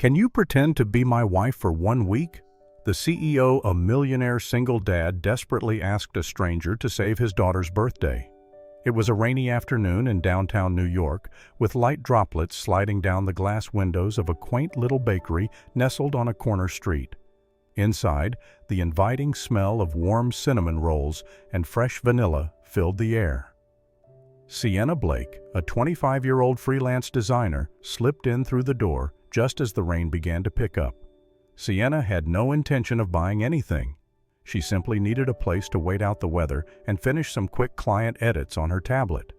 Can you pretend to be my wife for 1 week? The CEO, a millionaire single dad, desperately asked a stranger to save his daughter's birthday. It was a rainy afternoon in downtown New York, with light droplets sliding down the glass windows of a quaint little bakery nestled on a corner street. Inside, the inviting smell of warm cinnamon rolls and fresh vanilla filled the air. Sienna Blake, a 25-year-old freelance designer, slipped in through the door just as the rain began to pick up. Sienna had no intention of buying anything. She simply needed a place to wait out the weather and finish some quick client edits on her tablet.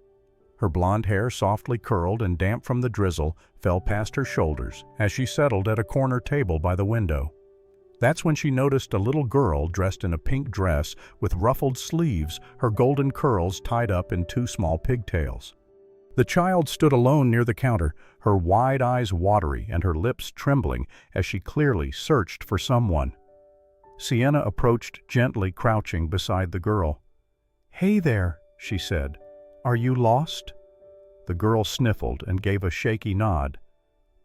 Her blonde hair, softly curled and damp from the drizzle, fell past her shoulders as she settled at a corner table by the window. That's when she noticed a little girl dressed in a pink dress with ruffled sleeves, her golden curls tied up in two small pigtails. The child stood alone near the counter, her wide eyes watery and her lips trembling as she clearly searched for someone. Sienna approached, gently crouching beside the girl. "Hey there," she said. "Are you lost?" The girl sniffled and gave a shaky nod.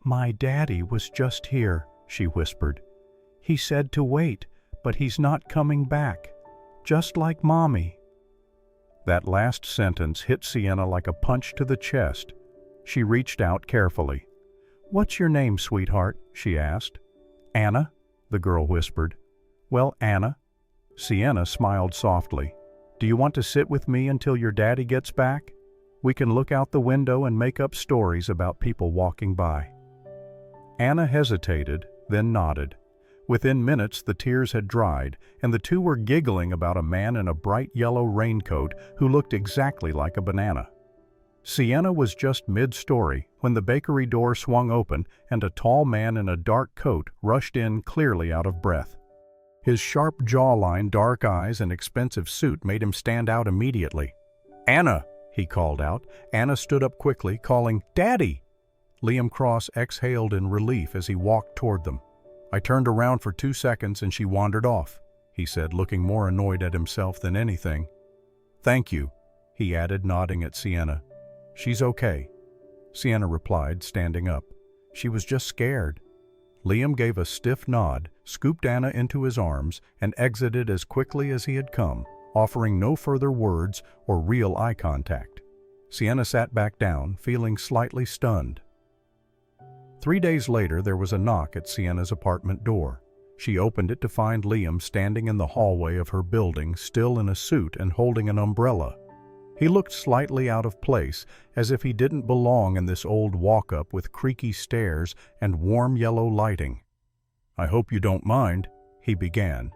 "My daddy was just here," she whispered. "He said to wait, but he's not coming back. Just like Mommy." That last sentence hit Sienna like a punch to the chest. She reached out carefully. "What's your name, sweetheart?" she asked. "Anna," the girl whispered. "Well, Anna." Sienna smiled softly. "Do you want to sit with me until your daddy gets back? We can look out the window and make up stories about people walking by." Anna hesitated, then nodded. Within minutes, the tears had dried, and the two were giggling about a man in a bright yellow raincoat who looked exactly like a banana. Sienna was just mid-story when the bakery door swung open and a tall man in a dark coat rushed in, clearly out of breath. His sharp jawline, dark eyes, and expensive suit made him stand out immediately. "Anna!" he called out. Anna stood up quickly, calling, "Daddy!" Liam Cross exhaled in relief as he walked toward them. "I turned around for 2 seconds and she wandered off," he said, looking more annoyed at himself than anything. "Thank you," he added, nodding at Sienna. "She's okay," Sienna replied, standing up. "She was just scared." Liam gave a stiff nod, scooped Anna into his arms, and exited as quickly as he had come, offering no further words or real eye contact. Sienna sat back down, feeling slightly stunned. 3 days later, there was a knock at Sienna's apartment door. She opened it to find Liam standing in the hallway of her building, still in a suit and holding an umbrella. He looked slightly out of place, as if he didn't belong in this old walk-up with creaky stairs and warm yellow lighting. "I hope you don't mind," he began.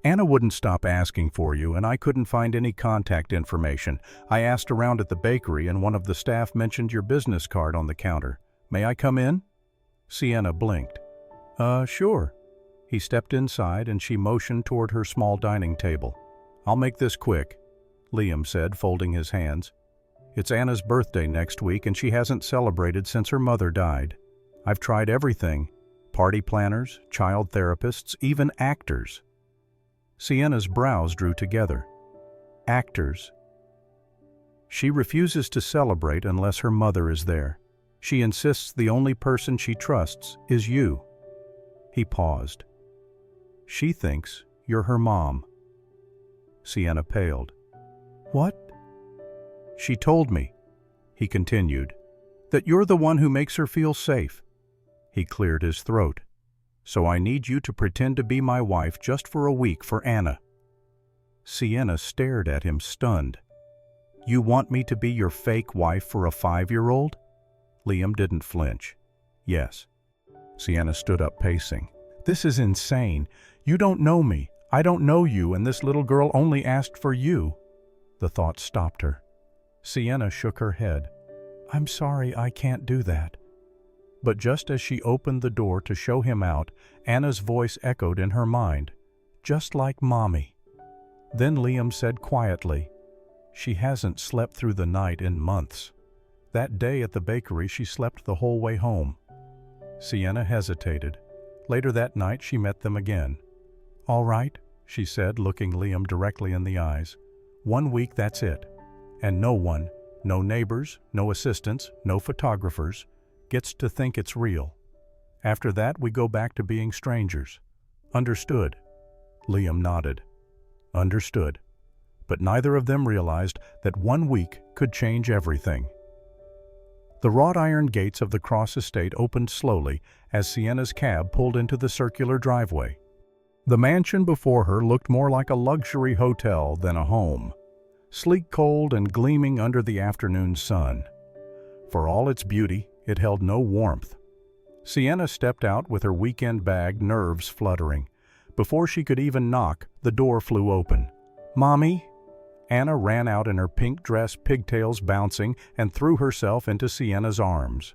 "Anna wouldn't stop asking for you, and I couldn't find any contact information. I asked around at the bakery, and one of the staff mentioned your business card on the counter. May I come in?" Sienna blinked. Sure." He stepped inside and she motioned toward her small dining table. "I'll make this quick," Liam said, folding his hands. "It's Anna's birthday next week and she hasn't celebrated since her mother died. I've tried everything. Party planners, child therapists, even actors." Sienna's brows drew together. "Actors." "She refuses to celebrate unless her mother is there. She insists the only person she trusts is you." He paused. "She thinks you're her mom." Sienna paled. "What?" "She told me," he continued, "that you're the one who makes her feel safe." He cleared his throat. "So I need you to pretend to be my wife just for a week for Anna." Sienna stared at him, stunned. "You want me to be your fake wife for a 5-year-old? Liam didn't flinch. "Yes." Sienna stood up, pacing. "This is insane. You don't know me. I don't know you, and this little girl only asked for you." The thought stopped her. Sienna shook her head. "I'm sorry, I can't do that." But just as she opened the door to show him out, Anna's voice echoed in her mind. "Just like Mommy." Then Liam said quietly, "She hasn't slept through the night in months. That day at the bakery, she slept the whole way home." Sienna hesitated. Later that night, she met them again. "All right," she said, looking Liam directly in the eyes. "1 week, that's it. And no one, no neighbors, no assistants, no photographers, gets to think it's real. After that, we go back to being strangers. Understood?" Liam nodded. Understood. But neither of them realized that 1 week could change everything. The wrought iron gates of the Cross estate opened slowly as Sienna's cab pulled into the circular driveway. The mansion before her looked more like a luxury hotel than a home, sleek, cold, and gleaming under the afternoon sun. For all its beauty, it held no warmth. Sienna stepped out with her weekend bag, nerves fluttering. Before she could even knock, the door flew open. "Mommy?" Anna ran out in her pink dress, pigtails bouncing, and threw herself into Sienna's arms.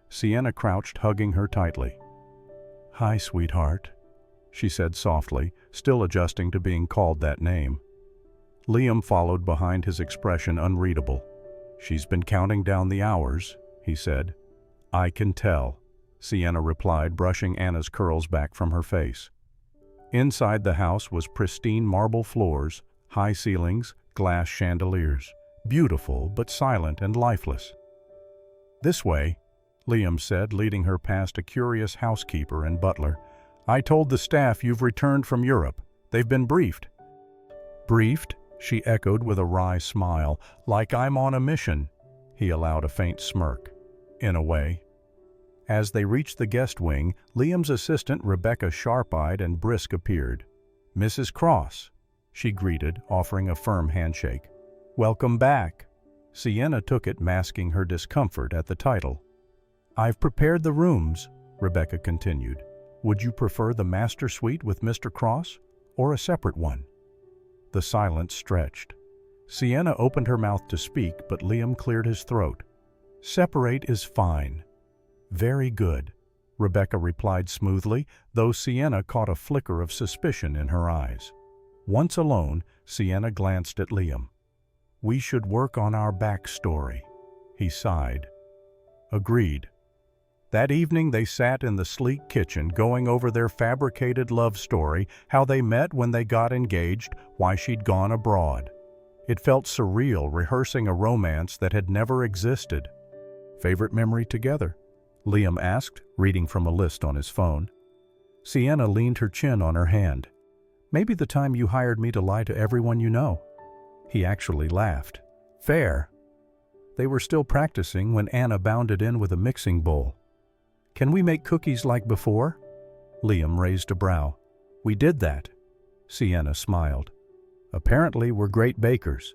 Sienna crouched, hugging her tightly. "Hi, sweetheart," she said softly, still adjusting to being called that name. Liam followed behind, his expression unreadable. "She's been counting down the hours," he said. "I can tell," Sienna replied, brushing Anna's curls back from her face. Inside the house was pristine marble floors, high ceilings, glass chandeliers, beautiful but silent and lifeless. "This way," Liam said, leading her past a curious housekeeper and butler. "I told the staff you've returned from Europe. They've been briefed." "Briefed?" she echoed with a wry smile. "Like I'm on a mission." He allowed a faint smirk. "In a way." As they reached the guest wing, Liam's assistant, Rebecca, sharp-eyed and brisk, appeared. "Mrs. Cross," she greeted, offering a firm handshake. "Welcome back." Sienna took it, masking her discomfort at the title. "I've prepared the rooms," Rebecca continued. "Would you prefer the master suite with Mr. Cross, or a separate one?" The silence stretched. Sienna opened her mouth to speak, but Liam cleared his throat. "Separate is fine." "Very good," Rebecca replied smoothly, though Sienna caught a flicker of suspicion in her eyes. Once alone, Sienna glanced at Liam. "We should work on our backstory," he sighed. Agreed. That evening they sat in the sleek kitchen, going over their fabricated love story, how they met, when they got engaged, why she'd gone abroad. It felt surreal, rehearsing a romance that had never existed. "Favorite memory together?" Liam asked, reading from a list on his phone. Sienna leaned her chin on her hand. "Maybe the time you hired me to lie to everyone you know." He actually laughed. "Fair." They were still practicing when Anna bounded in with a mixing bowl. "Can we make cookies like before?" Liam raised a brow. "We did that." Sienna smiled. "Apparently we're great bakers."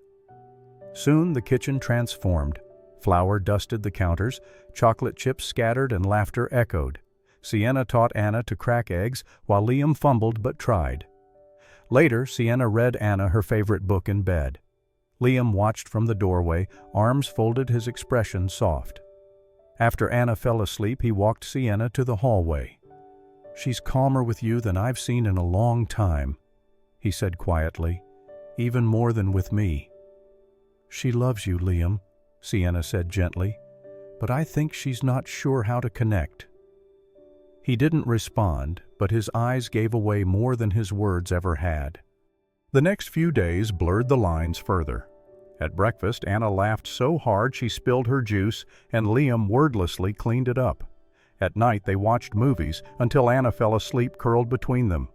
Soon the kitchen transformed. Flour dusted the counters, chocolate chips scattered, and laughter echoed. Sienna taught Anna to crack eggs, while Liam fumbled but tried. Later, Sienna read Anna her favorite book in bed. Liam watched from the doorway, arms folded, his expression soft. After Anna fell asleep, he walked Sienna to the hallway. "She's calmer with you than I've seen in a long time," he said quietly, "even more than with me." "She loves you, Liam," Sienna said gently, "but I think she's not sure how to connect." He didn't respond, but his eyes gave away more than his words ever had. The next few days blurred the lines further. At breakfast, Anna laughed so hard she spilled her juice, and Liam wordlessly cleaned it up. At night they watched movies until Anna fell asleep curled between them.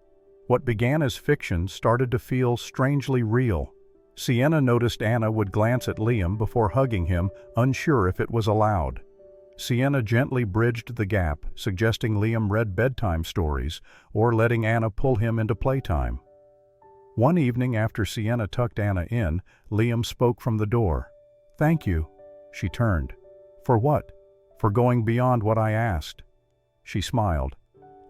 What began as fiction started to feel strangely real. Sienna noticed Anna would glance at Liam before hugging him, unsure if it was allowed. Sienna gently bridged the gap, suggesting Liam read bedtime stories or letting Anna pull him into playtime. One evening after Sienna tucked Anna in, Liam spoke from the door. "Thank you." She turned. "For what?" "For going beyond what I asked." She smiled.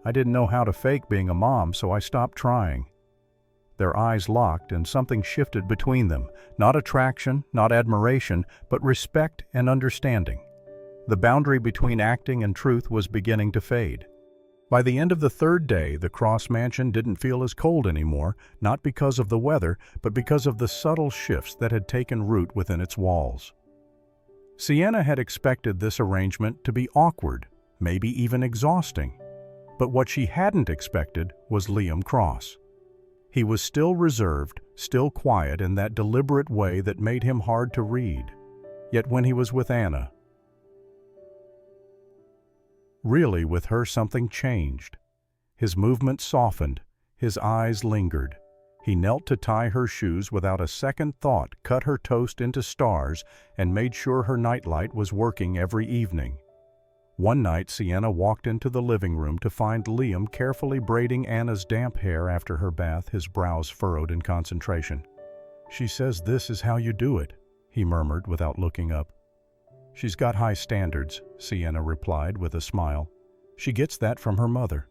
"I didn't know how to fake being a mom, so I stopped trying." Their eyes locked and something shifted between them. Not attraction, not admiration, but respect and understanding. The boundary between acting and truth was beginning to fade. By the end of the third day, the Cross mansion didn't feel as cold anymore, not because of the weather, but because of the subtle shifts that had taken root within its walls. Sienna had expected this arrangement to be awkward, maybe even exhausting. But what she hadn't expected was Liam Cross. He was still reserved, still quiet in that deliberate way that made him hard to read. Yet when he was with Anna, Really, with her something changed. His movements softened, his eyes lingered. He knelt to tie her shoes without a second thought, cut her toast into stars, and made sure her nightlight was working every evening. One night, Sienna walked into the living room to find Liam carefully braiding Anna's damp hair after her bath, his brows furrowed in concentration. "She says this is how you do it," he murmured without looking up. "She's got high standards," Sienna replied with a smile. "She gets that from her mother."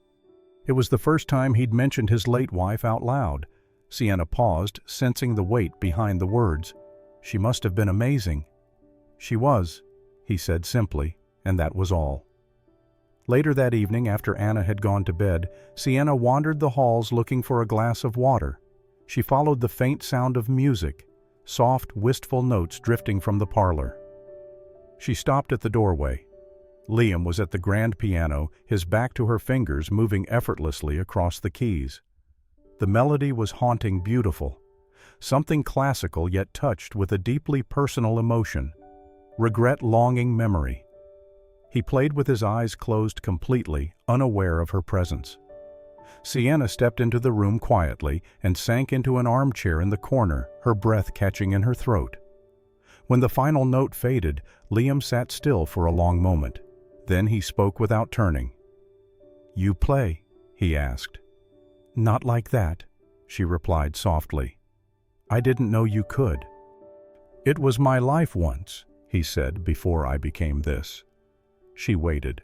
It was the first time he'd mentioned his late wife out loud. Sienna paused, sensing the weight behind the words. "She must have been amazing." "She was," he said simply, and that was all. Later that evening, after Anna had gone to bed, Sienna wandered the halls looking for a glass of water. She followed the faint sound of music, soft, wistful notes drifting from the parlor. She stopped at the doorway. Liam was at the grand piano, his back to her fingers moving effortlessly across the keys. The melody was haunting, beautiful, something classical yet touched with a deeply personal emotion, regret, longing, memory. He played with his eyes closed completely, unaware of her presence. Sienna stepped into the room quietly and sank into an armchair in the corner, her breath catching in her throat. When the final note faded, Liam sat still for a long moment. Then he spoke without turning. "You play?" he asked. "Not like that," she replied softly. "I didn't know you could." "It was my life once," he said, "before I became this." She waited.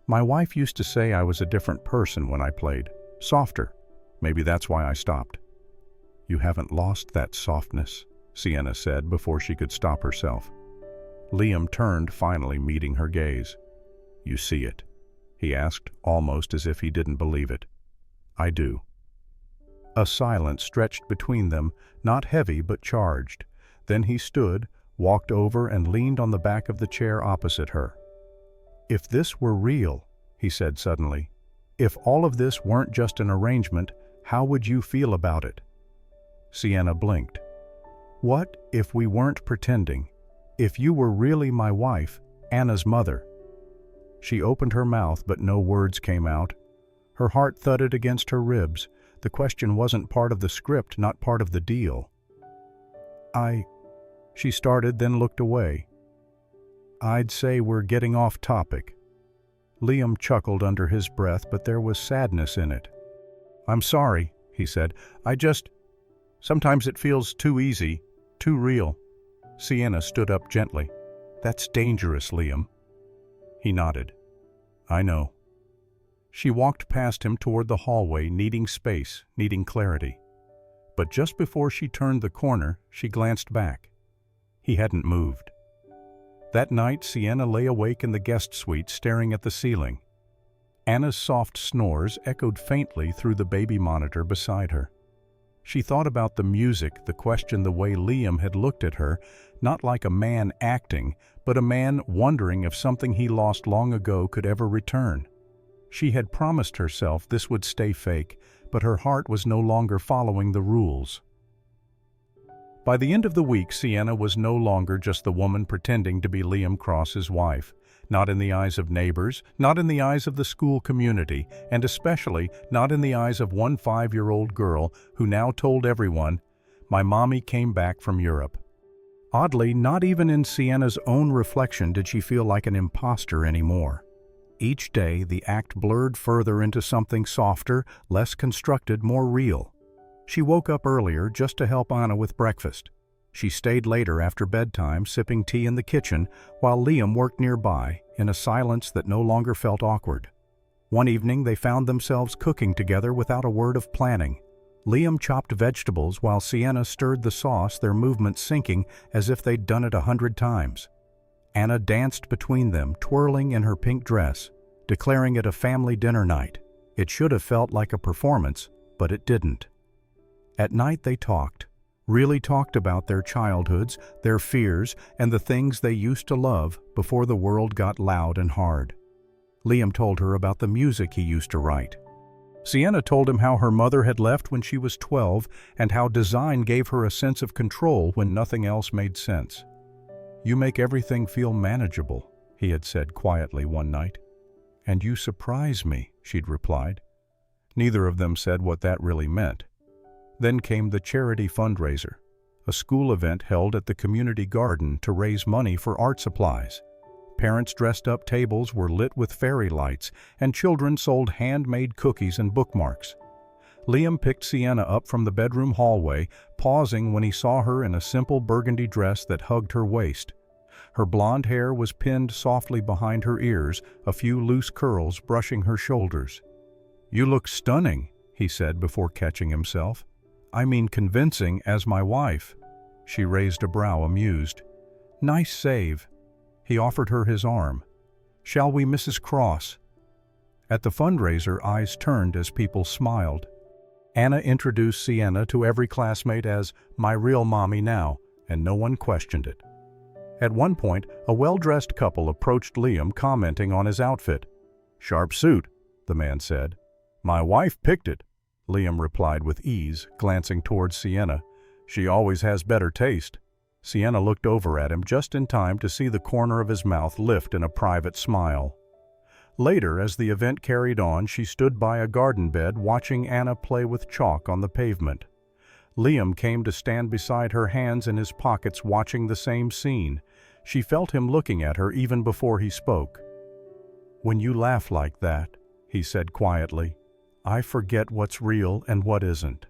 "My wife used to say I was a different person when I played. Softer. Maybe that's why I stopped." "You haven't lost that softness," Sienna said before she could stop herself. Liam turned, finally meeting her gaze. "You see it?" he asked, almost as if he didn't believe it. "I do." A silence stretched between them, not heavy but charged. Then he stood, walked over and leaned on the back of the chair opposite her. "If this were real," he said suddenly, "if all of this weren't just an arrangement, how would you feel about it?" Sienna blinked. "What if we weren't pretending? If you were really my wife, Anna's mother?" She opened her mouth, but no words came out. Her heart thudded against her ribs. The question wasn't part of the script, not part of the deal. She started, then looked away. "I'd say we're getting off topic." Liam chuckled under his breath, but there was sadness in it. "I'm sorry," he said. Sometimes it feels too easy, too real." Sienna stood up gently. "That's dangerous, Liam." He nodded. "I know." She walked past him toward the hallway, needing space, needing clarity. But just before she turned the corner, she glanced back. He hadn't moved. That night, Sienna lay awake in the guest suite, staring at the ceiling. Anna's soft snores echoed faintly through the baby monitor beside her. She thought about the music, the question, the way Liam had looked at her, not like a man acting, but a man wondering if something he lost long ago could ever return. She had promised herself this would stay fake, but her heart was no longer following the rules. By the end of the week, Sienna was no longer just the woman pretending to be Liam Cross's wife. Not in the eyes of neighbors, not in the eyes of the school community, and especially not in the eyes of one 5-year-old girl who now told everyone, "My mommy came back from Europe." Oddly, not even in Sienna's own reflection did she feel like an imposter anymore. Each day, the act blurred further into something softer, less constructed, more real. She woke up earlier just to help Anna with breakfast. She stayed later after bedtime, sipping tea in the kitchen, while Liam worked nearby, in a silence that no longer felt awkward. One evening, they found themselves cooking together without a word of planning. Liam chopped vegetables while Sienna stirred the sauce, their movements syncing as if they'd done it 100 times. Anna danced between them, twirling in her pink dress, declaring it a family dinner night. It should have felt like a performance, but it didn't. At night they talked, really talked about their childhoods, their fears, and the things they used to love before the world got loud and hard. Liam told her about the music he used to write. Sienna told him how her mother had left when she was 12 and how design gave her a sense of control when nothing else made sense. "You make everything feel manageable," he had said quietly one night. "And you surprise me," she'd replied. Neither of them said what that really meant. Then came the charity fundraiser, a school event held at the community garden to raise money for art supplies. Parents' dressed-up tables were lit with fairy lights, and children sold handmade cookies and bookmarks. Liam picked Sienna up from the bedroom hallway, pausing when he saw her in a simple burgundy dress that hugged her waist. Her blonde hair was pinned softly behind her ears, a few loose curls brushing her shoulders. "You look stunning," he said before catching himself. "I mean convincing as my wife." She raised a brow, amused. "Nice save." He offered her his arm. "Shall we, Mrs. Cross?" At the fundraiser, eyes turned as people smiled. Anna introduced Sienna to every classmate as "my real mommy now," and no one questioned it. At one point, a well-dressed couple approached Liam, commenting on his outfit. "Sharp suit," the man said. "My wife picked it," Liam replied with ease, glancing towards Sienna. "She always has better taste." Sienna looked over at him just in time to see the corner of his mouth lift in a private smile. Later, as the event carried on, she stood by a garden bed watching Anna play with chalk on the pavement. Liam came to stand beside her, hands in his pockets, watching the same scene. She felt him looking at her even before he spoke. "When you laugh like that," he said quietly, "I forget what's real and what isn't."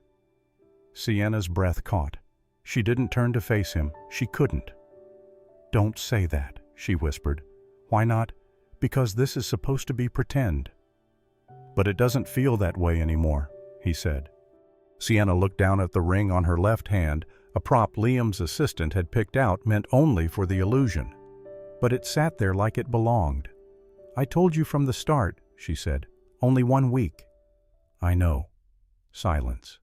Sienna's breath caught. She didn't turn to face him. She couldn't. "Don't say that," she whispered. "Why not? Because this is supposed to be pretend." "But it doesn't feel that way anymore," he said. Sienna looked down at the ring on her left hand, a prop Liam's assistant had picked out meant only for the illusion. But it sat there like it belonged. "I told you from the start," she said. "Only 1 week." "I know." Silence.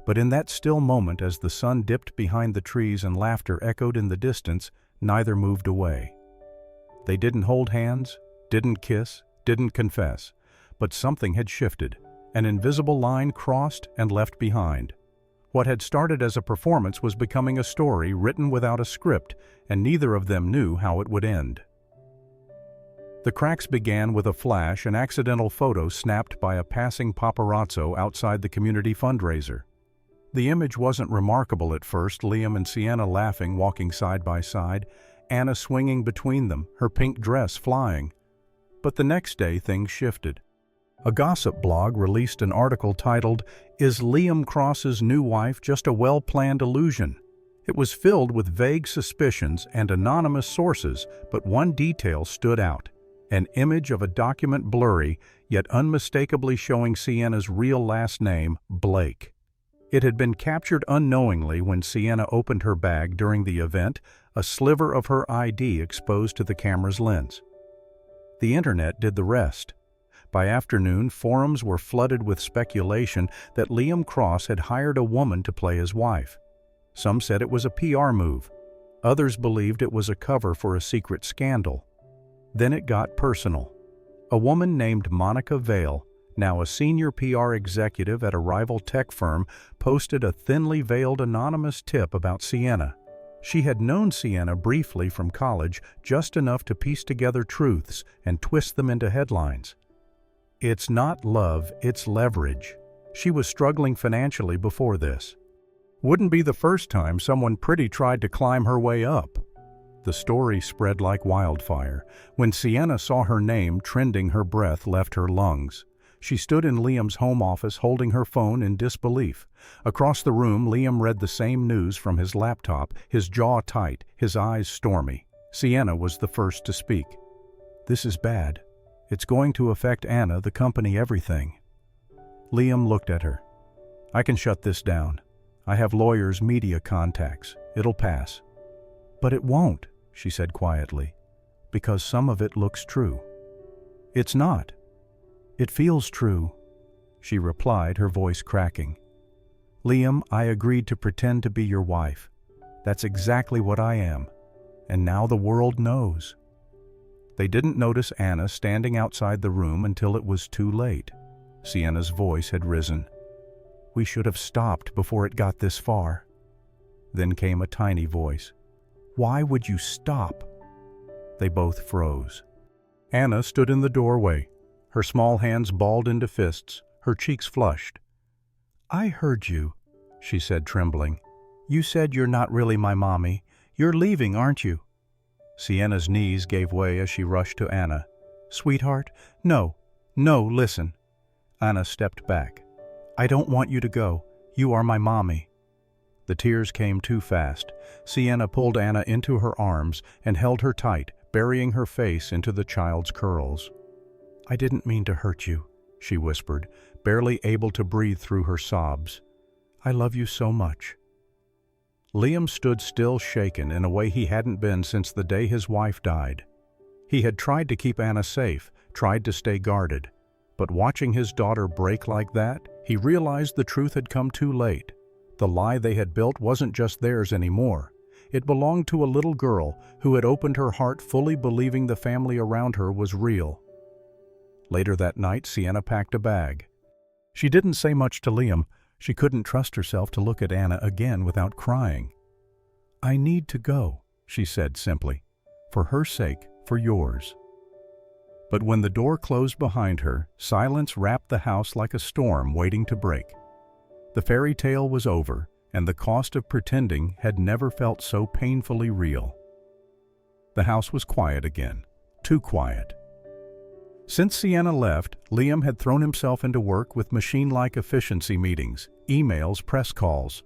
But in that still moment, as the sun dipped behind the trees and laughter echoed in the distance, neither moved away. They didn't hold hands, didn't kiss, didn't confess, but something had shifted. An invisible line crossed and left behind. What had started as a performance was becoming a story written without a script, and neither of them knew how it would end. The cracks began with a flash, an accidental photo snapped by a passing paparazzo outside the community fundraiser. The image wasn't remarkable at first, Liam and Sienna laughing, walking side by side, Anna swinging between them, her pink dress flying. But the next day things shifted. A gossip blog released an article titled, "Is Liam Cross's New Wife Just a Well-Planned Illusion?" It was filled with vague suspicions and anonymous sources, but one detail stood out. An image of a document blurry, yet unmistakably showing Sienna's real last name, Blake. It had been captured unknowingly when Sienna opened her bag during the event, a sliver of her ID exposed to the camera's lens. The internet did the rest. By afternoon, forums were flooded with speculation that Liam Cross had hired a woman to play his wife. Some said it was a PR move. Others believed it was a cover for a secret scandal. Then it got personal. A woman named Monica Vale, now a senior PR executive at a rival tech firm, posted a thinly veiled anonymous tip about Sienna. She had known Sienna briefly from college, just enough to piece together truths and twist them into headlines. It's not love, it's leverage. She was struggling financially before this. Wouldn't be the first time someone pretty tried to climb her way up. The story spread like wildfire. When Sienna saw her name trending, her breath left her lungs. She stood in Liam's home office holding her phone in disbelief. Across the room, Liam read the same news from his laptop, his jaw tight, his eyes stormy. Sienna was the first to speak. "This is bad. It's going to affect Anna, the company, everything." Liam looked at her. "I can shut this down. I have lawyers, media contacts. It'll pass." "But it won't," she said quietly, "because some of it looks true." "It's not." "It feels true," she replied, her voice cracking. "Liam, I agreed to pretend to be your wife. That's exactly what I am. And now the world knows." They didn't notice Anna standing outside the room until it was too late. Sienna's voice had risen. "We should have stopped before it got this far." Then came a tiny voice. "Why would you stop?" They both froze. Anna stood in the doorway, her small hands balled into fists, her cheeks flushed. "I heard you," she said, trembling. "You said you're not really my mommy. You're leaving, aren't you?" Sienna's knees gave way as she rushed to Anna. "Sweetheart, no, listen." Anna stepped back. "I don't want you to go. You are my mommy." The tears came too fast. Sienna pulled Anna into her arms and held her tight, burying her face into the child's curls. "I didn't mean to hurt you," she whispered, barely able to breathe through her sobs. "I love you so much." Liam stood still, shaken in a way he hadn't been since the day his wife died. He had tried to keep Anna safe, tried to stay guarded. But watching his daughter break like that, he realized the truth had come too late. The lie they had built wasn't just theirs anymore. It belonged to a little girl who had opened her heart, fully believing the family around her was real. Later that night, Sienna packed a bag. She didn't say much to Liam. She couldn't trust herself to look at Anna again without crying. "I need to go," she said simply. "For her sake, for yours." But when the door closed behind her, silence wrapped the house like a storm waiting to break. The fairy tale was over, and the cost of pretending had never felt so painfully real. The house was quiet again, too quiet. Since Sienna left, Liam had thrown himself into work with machine-like efficiency meetings, emails, press calls.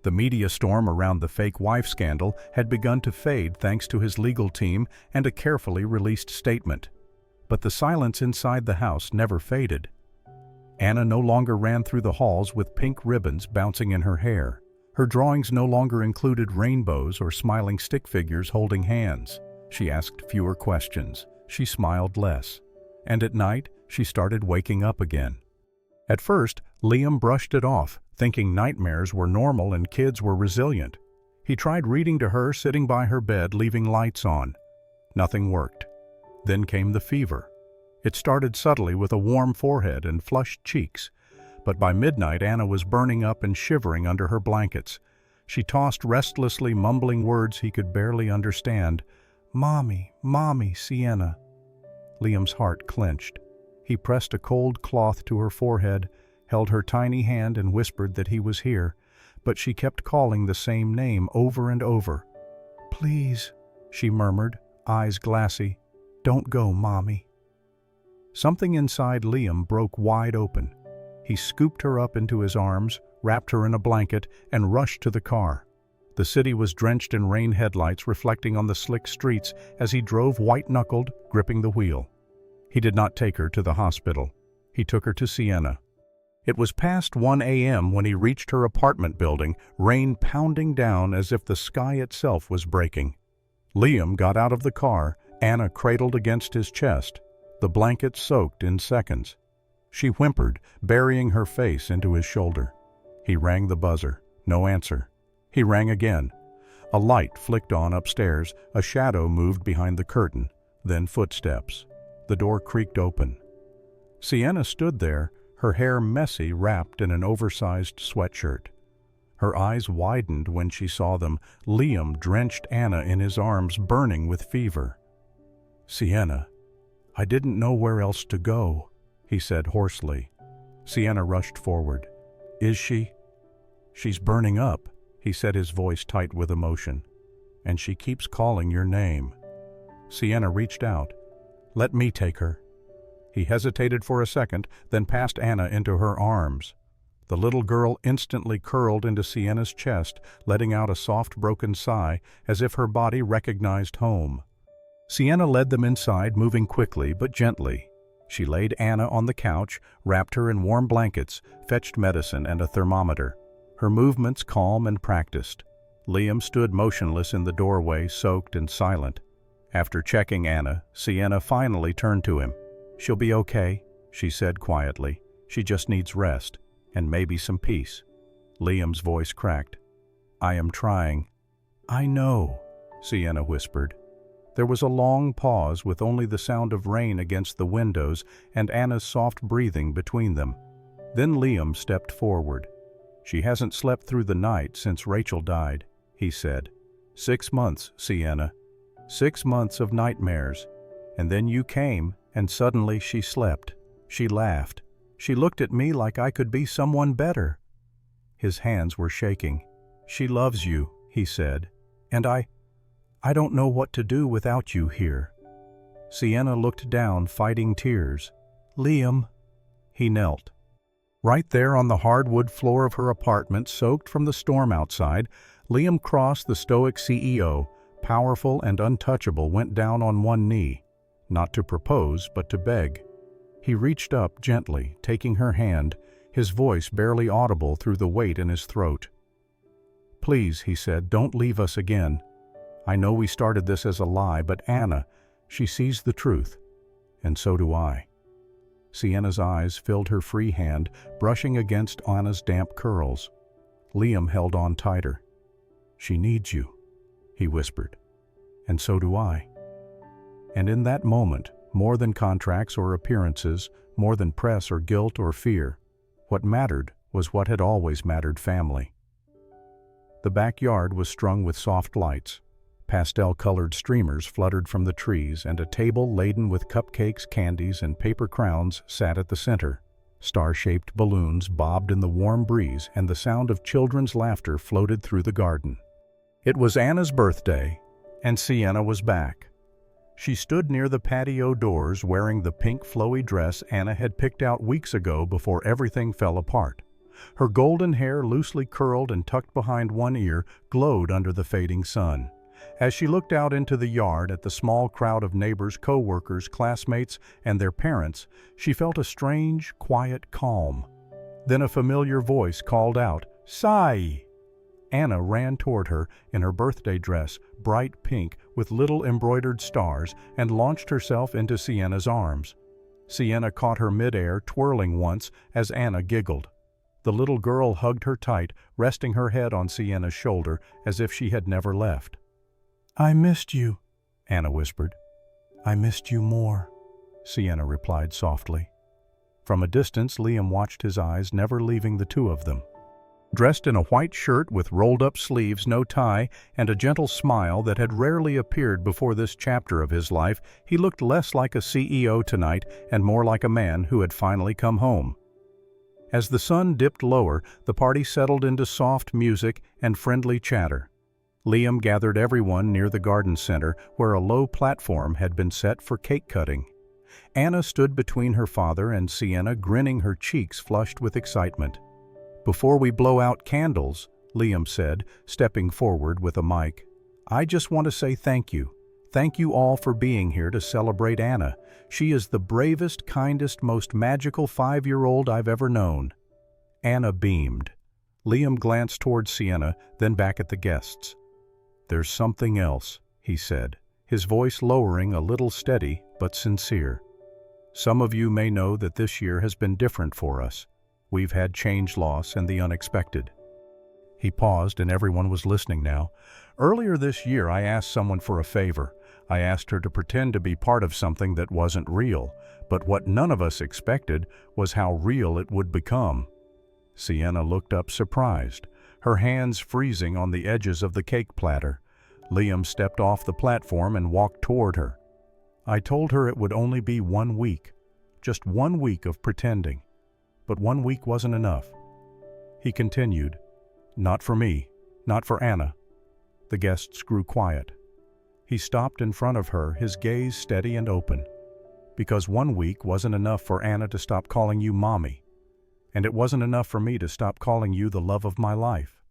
The media storm around the fake wife scandal had begun to fade thanks to his legal team and a carefully released statement. But the silence inside the house never faded. Anna no longer ran through the halls with pink ribbons bouncing in her hair. Her drawings no longer included rainbows or smiling stick figures holding hands. She asked fewer questions. She smiled less. And at night, she started waking up again. At first, Liam brushed it off, thinking nightmares were normal and kids were resilient. He tried reading to her sitting by her bed, leaving lights on. Nothing worked. Then came the fever. It started subtly with a warm forehead and flushed cheeks. But by midnight, Anna was burning up and shivering under her blankets. She tossed restlessly, mumbling words he could barely understand. "Mommy, Mommy, Sienna." Liam's heart clenched. He pressed a cold cloth to her forehead, held her tiny hand and whispered that he was here, but she kept calling the same name over and over. "Please," she murmured, eyes glassy. "Don't go, Mommy." Something inside Liam broke wide open. He scooped her up into his arms, wrapped her in a blanket, and rushed to the car. The city was drenched in rain headlights reflecting on the slick streets as he drove white-knuckled, gripping the wheel. He did not take her to the hospital. He took her to Sienna. It was past 1 a.m. when he reached her apartment building, rain pounding down as if the sky itself was breaking. Liam got out of the car, Anna cradled against his chest, the blanket soaked in seconds. She whimpered, burying her face into his shoulder. He rang the buzzer. No answer. He rang again. A light flicked on upstairs, a shadow moved behind the curtain, then footsteps. The door creaked open. Sienna stood there, her hair messy, wrapped in an oversized sweatshirt. Her eyes widened when she saw them. Liam drenched Anna in his arms, burning with fever. "Sienna, I didn't know where else to go," he said hoarsely. Sienna rushed forward. "Is she?" "She's burning up," he said, his voice tight with emotion. "And she keeps calling your name." Sienna reached out. "Let me take her." He hesitated for a second, then passed Anna into her arms. The little girl instantly curled into Sienna's chest, letting out a soft, broken sigh, as if her body recognized home. Sienna led them inside, moving quickly but gently. She laid Anna on the couch, wrapped her in warm blankets, fetched medicine and a thermometer. Her movements calm and practiced. Liam stood motionless in the doorway, soaked and silent. After checking Anna, Sienna finally turned to him. "She'll be okay," she said quietly. "She just needs rest, and maybe some peace." Liam's voice cracked. "I am trying." "I know," Sienna whispered. There was a long pause with only the sound of rain against the windows and Anna's soft breathing between them. Then Liam stepped forward. "She hasn't slept through the night since Rachel died," he said. 6 months, Sienna. 6 months of nightmares. And then you came, and suddenly she slept. She laughed. She looked at me like I could be someone better." His hands were shaking. "She loves you," he said, "and I don't know what to do without you here." Sienna looked down, fighting tears. "Liam." He knelt. Right there on the hardwood floor of her apartment, soaked from the storm outside, Liam Cross, the stoic CEO, powerful and untouchable, went down on one knee, not to propose, but to beg. He reached up gently, taking her hand, his voice barely audible through the weight in his throat. "Please," he said, "don't leave us again. I know we started this as a lie, but Anna, she sees the truth, and so do I." Sienna's eyes filled her free hand, brushing against Anna's damp curls. Liam held on tighter. "She needs you," he whispered, "and so do I." And in that moment, more than contracts or appearances, more than press or guilt or fear, what mattered was what had always mattered: family. The backyard was strung with soft lights. Pastel-colored streamers fluttered from the trees, and a table laden with cupcakes, candies, and paper crowns sat at the center. Star-shaped balloons bobbed in the warm breeze, and the sound of children's laughter floated through the garden. It was Anna's birthday, and Sienna was back. She stood near the patio doors, wearing the pink flowy dress Anna had picked out weeks ago before everything fell apart. Her golden hair, loosely curled and tucked behind one ear, glowed under the fading sun. As she looked out into the yard at the small crowd of neighbors, co-workers, classmates, and their parents, she felt a strange, quiet calm. Then a familiar voice called out, "Sai!" Anna ran toward her in her birthday dress, bright pink with little embroidered stars, and launched herself into Sienna's arms. Sienna caught her midair, twirling once, as Anna giggled. The little girl hugged her tight, resting her head on Sienna's shoulder as if she had never left. "I missed you," Anna whispered. "I missed you more," Sienna replied softly. From a distance, Liam watched his eyes, never leaving the two of them. Dressed in a white shirt with rolled-up sleeves, no tie, and a gentle smile that had rarely appeared before this chapter of his life, he looked less like a CEO tonight and more like a man who had finally come home. As the sun dipped lower, the party settled into soft music and friendly chatter. Liam gathered everyone near the garden center, where a low platform had been set for cake cutting. Anna stood between her father and Sienna, grinning, her cheeks flushed with excitement. "Before we blow out candles," Liam said, stepping forward with a mic, "I just want to say thank you. Thank you all for being here to celebrate Anna. She is the bravest, kindest, most magical 5-year-old I've ever known." Anna beamed. Liam glanced toward Sienna, then back at the guests. "There's something else," he said, his voice lowering, a little steady but sincere. "Some of you may know that this year has been different for us. We've had change, loss, and the unexpected." He paused, and everyone was listening now. "Earlier this year, I asked someone for a favor. I asked her to pretend to be part of something that wasn't real, but what none of us expected was how real it would become." Sienna looked up surprised, her hands freezing on the edges of the cake platter. Liam stepped off the platform and walked toward her. "I told her it would only be 1 week, just 1 week of pretending. But 1 week wasn't enough." He continued, "Not for me, not for Anna." The guests grew quiet. He stopped in front of her, his gaze steady and open. "Because 1 week wasn't enough for Anna to stop calling you Mommy. And it wasn't enough for me to stop calling you the love of my life."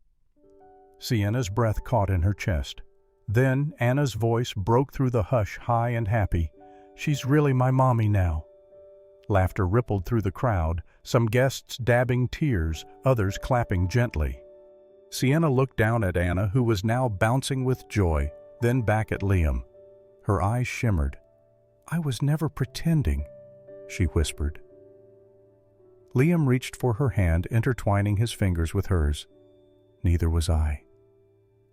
Sienna's breath caught in her chest. Then Anna's voice broke through the hush, high and happy. "She's really my mommy now." Laughter rippled through the crowd, some guests dabbing tears, others clapping gently. Sienna looked down at Anna, who was now bouncing with joy, then back at Liam. Her eyes shimmered. "I was never pretending," she whispered. Liam reached for her hand, intertwining his fingers with hers. "Neither was I."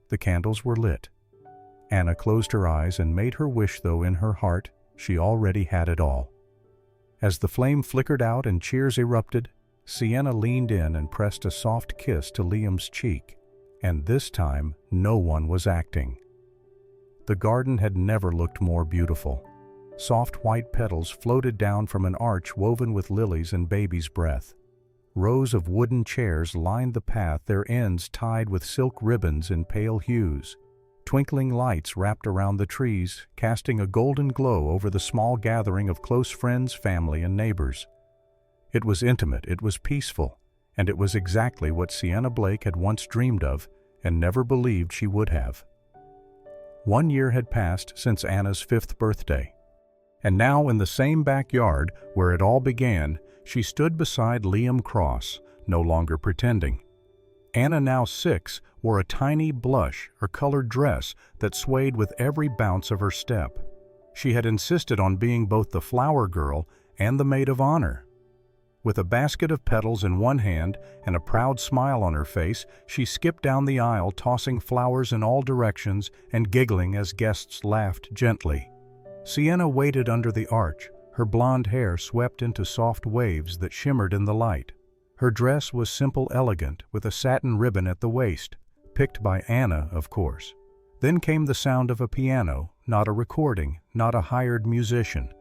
The candles were lit. Anna closed her eyes and made her wish, though in her heart she already had it all. As the flame flickered out and cheers erupted, Sienna leaned in and pressed a soft kiss to Liam's cheek, and this time no one was acting. The garden had never looked more beautiful. Soft white petals floated down from an arch woven with lilies and baby's breath. Rows of wooden chairs lined the path, their ends tied with silk ribbons in pale hues. Twinkling lights wrapped around the trees, casting a golden glow over the small gathering of close friends, family, and neighbors. It was intimate, it was peaceful, and it was exactly what Sienna Blake had once dreamed of and never believed she would have. 1 year had passed since Anna's 5th birthday, and now in the same backyard where it all began, she stood beside Liam Cross, no longer pretending. Anna, now 6, wore a tiny blush or colored dress that swayed with every bounce of her step. She had insisted on being both the flower girl and the maid of honor. With a basket of petals in one hand and a proud smile on her face, she skipped down the aisle, tossing flowers in all directions and giggling as guests laughed gently. Sienna waited under the arch, her blonde hair swept into soft waves that shimmered in the light. Her dress was simple, elegant, with a satin ribbon at the waist, picked by Anna, of course. Then came the sound of a piano, not a recording, not a hired musician.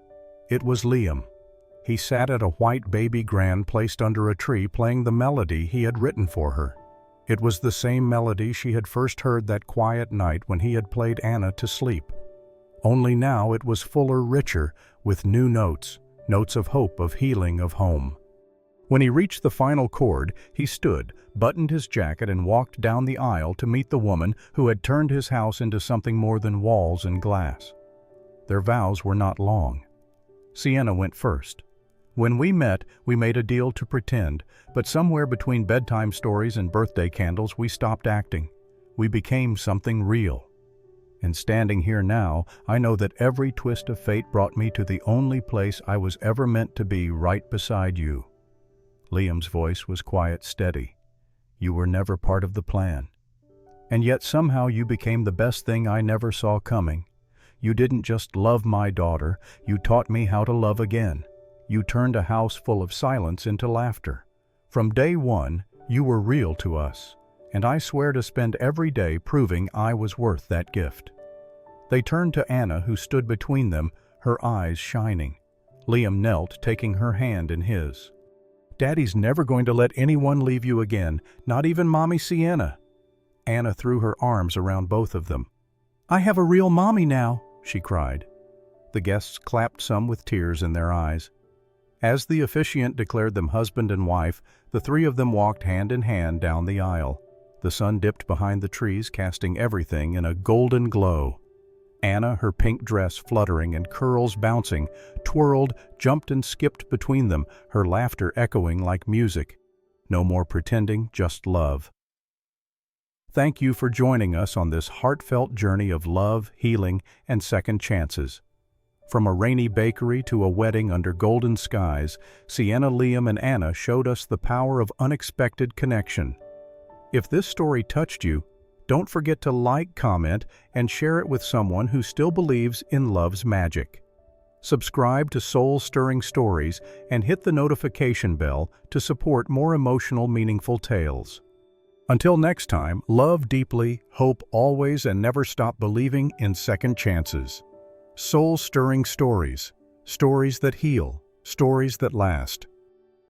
It was Liam. He sat at a white baby grand placed under a tree, playing the melody he had written for her. It was the same melody she had first heard that quiet night when he had played Anna to sleep. Only now it was fuller, richer, with new notes, notes of hope, of healing, of home. When he reached the final chord, he stood, buttoned his jacket, and walked down the aisle to meet the woman who had turned his house into something more than walls and glass. Their vows were not long. Sienna went first. When we met, we made a deal to pretend, but somewhere between bedtime stories and birthday candles, we stopped acting. We became something real. And standing here now, I know that every twist of fate brought me to the only place I was ever meant to be, right beside you. Liam's voice was quiet, steady. You were never part of the plan. And yet somehow you became the best thing I never saw coming. You didn't just love my daughter, you taught me how to love again. You turned a house full of silence into laughter. From day one, you were real to us, and I swear to spend every day proving I was worth that gift. They turned to Anna, who stood between them, her eyes shining. Liam knelt, taking her hand in his. Daddy's never going to let anyone leave you again, not even Mommy Sienna. Anna threw her arms around both of them. I have a real mommy now, she cried. The guests clapped, some with tears in their eyes. As the officiant declared them husband and wife, the three of them walked hand in hand down the aisle. The sun dipped behind the trees, casting everything in a golden glow. Anna, her pink dress fluttering and curls bouncing, twirled, jumped and skipped between them, her laughter echoing like music. No more pretending, just love. Thank you for joining us on this heartfelt journey of love, healing, and second chances. From a rainy bakery to a wedding under golden skies, Sienna, Liam, and Anna showed us the power of unexpected connection. If this story touched you, don't forget to like, comment, and share it with someone who still believes in love's magic. Subscribe to Soul-Stirring Stories and hit the notification bell to support more emotional, meaningful tales. Until next time, love deeply, hope always, and never stop believing in second chances. Soul-Stirring Stories, stories that heal, stories that last.